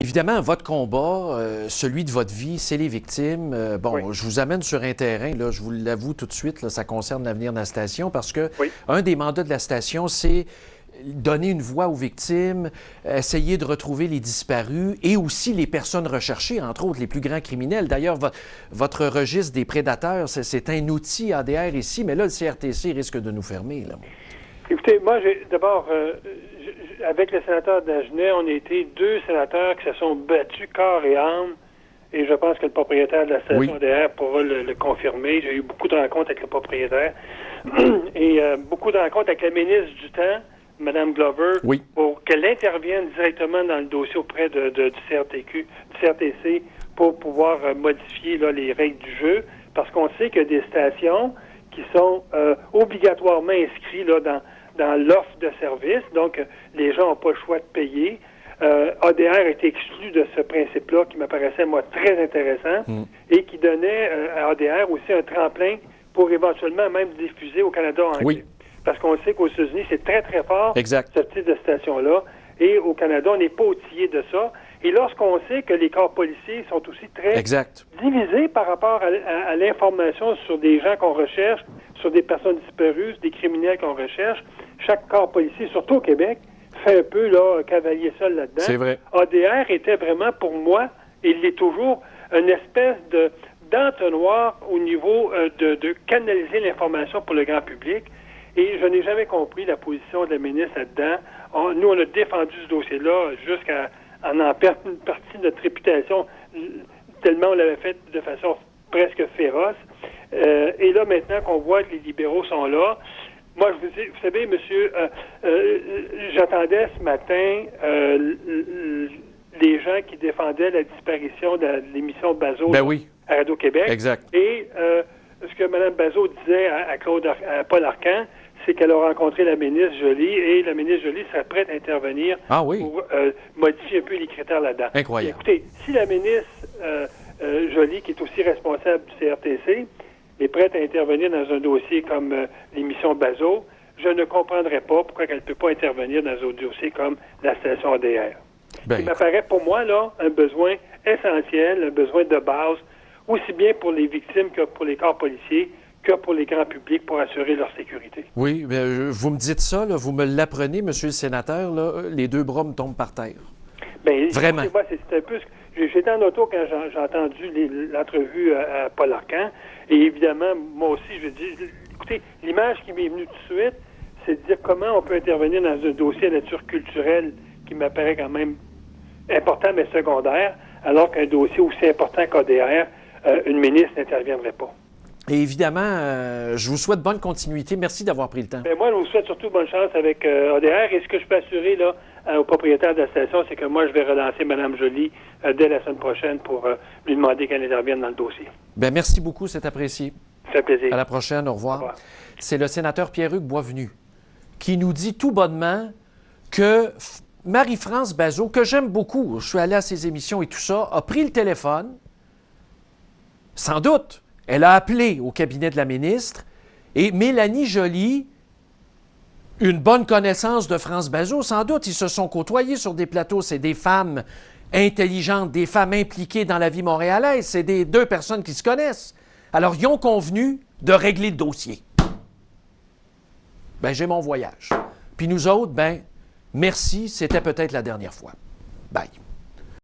Évidemment, votre combat, celui de votre vie, c'est les victimes. Oui. Je vous amène sur un terrain, là, je vous l'avoue tout de suite, là, ça concerne l'avenir de la station parce que Oui. un des mandats de la station, c'est donner une voix aux victimes, essayer de retrouver les disparus et aussi les personnes recherchées, entre autres les plus grands criminels. D'ailleurs, votre registre des prédateurs, c'est un outil ADR ici, mais là, le CRTC risque de nous fermer. Là. Écoutez, moi, d'abord, avec le sénateur Dagenet, on a été deux sénateurs qui se sont battus corps et âme, et je pense que le propriétaire de la station ADR pourra le confirmer. J'ai eu beaucoup de rencontres avec le propriétaire et beaucoup de rencontres avec la ministre du Temps, Mme Glover, pour qu'elle intervienne directement dans le dossier auprès du CRTC pour pouvoir modifier là, les règles du jeu, parce qu'on sait qu'il y a des stations qui sont obligatoirement inscrites là, dans l'offre de service, donc les gens n'ont pas le choix de payer. ADR est exclu de ce principe-là qui me paraissait, moi, très intéressant et qui donnait à ADR aussi un tremplin pour éventuellement même diffuser au Canada anglais. Oui. Parce qu'on sait qu'aux États-Unis, c'est très, très fort, exact. ce type de station-là. Et au Canada, on n'est pas outillé de ça. Et lorsqu'on sait que les corps policiers sont aussi très divisés par rapport à l'information sur des gens qu'on recherche, sur des personnes disparues, des criminels qu'on recherche, chaque corps policier, surtout au Québec, fait un peu là, cavalier seul là-dedans. C'est vrai. ADR était vraiment, pour moi, et il l'est toujours, une espèce d'entonnoir au niveau de canaliser l'information pour le grand public. Et je n'ai jamais compris la position de la ministre là-dedans. Nous, on a défendu ce dossier-là jusqu'à en perdre une partie de notre réputation, tellement on l'avait fait de façon presque féroce. Et là, maintenant qu'on voit que les libéraux sont là, moi, vous savez, monsieur, j'attendais ce matin les gens qui défendaient la disparition de l'émission Bazot à Radio-Québec. Exact. Et ce que Mme Bazot disait à Paul Arcan, c'est qu'elle a rencontré la ministre Joly et la ministre Joly serait prête à intervenir pour modifier un peu les critères là-dedans. Incroyable. Écoutez, si la ministre Joly, qui est aussi responsable du CRTC, est prête à intervenir dans un dossier comme l'émission Bazot, je ne comprendrais pas pourquoi elle ne peut pas intervenir dans un dossier comme la station ADR. Il m'apparaît pour moi là un besoin essentiel, un besoin de base, aussi bien pour les victimes que pour les corps policiers, que pour les grands publics pour assurer leur sécurité. Oui, vous me dites ça, là, vous me l'apprenez, monsieur le sénateur, là, les deux bras me tombent par terre. Bien, vraiment. Moi, c'est un peu j'étais en auto quand j'ai entendu l'entrevue à Paul Arcan, et évidemment, moi aussi, je dis, écoutez, l'image qui m'est venue tout de suite, c'est de dire comment on peut intervenir dans un dossier de nature culturelle qui m'apparaît quand même important, mais secondaire, alors qu'un dossier aussi important qu'ADR, une ministre n'interviendrait pas. Et évidemment, je vous souhaite bonne continuité. Merci d'avoir pris le temps. Bien, moi, je vous souhaite surtout bonne chance avec ADR. Et ce que je peux assurer là, au propriétaire de la station, c'est que moi, je vais relancer Mme Joly dès la semaine prochaine pour lui demander qu'elle intervienne dans le dossier. Bien, merci beaucoup, c'est apprécié. Ça fait plaisir. À la prochaine, au revoir. Au revoir. C'est le sénateur Pierre-Hugues Boisvenu qui nous dit tout bonnement que Marie-France Bazot, que j'aime beaucoup, je suis allé à ses émissions et tout ça, a pris le téléphone, sans doute. Elle a appelé au cabinet de la ministre et Mélanie Joly, une bonne connaissance de France Bazot, sans doute, ils se sont côtoyés sur des plateaux. C'est des femmes intelligentes, des femmes impliquées dans la vie montréalaise. C'est des deux personnes qui se connaissent. Alors, ils ont convenu de régler le dossier. Ben, j'ai mon voyage. Puis nous autres, ben, merci, c'était peut-être la dernière fois. Bye.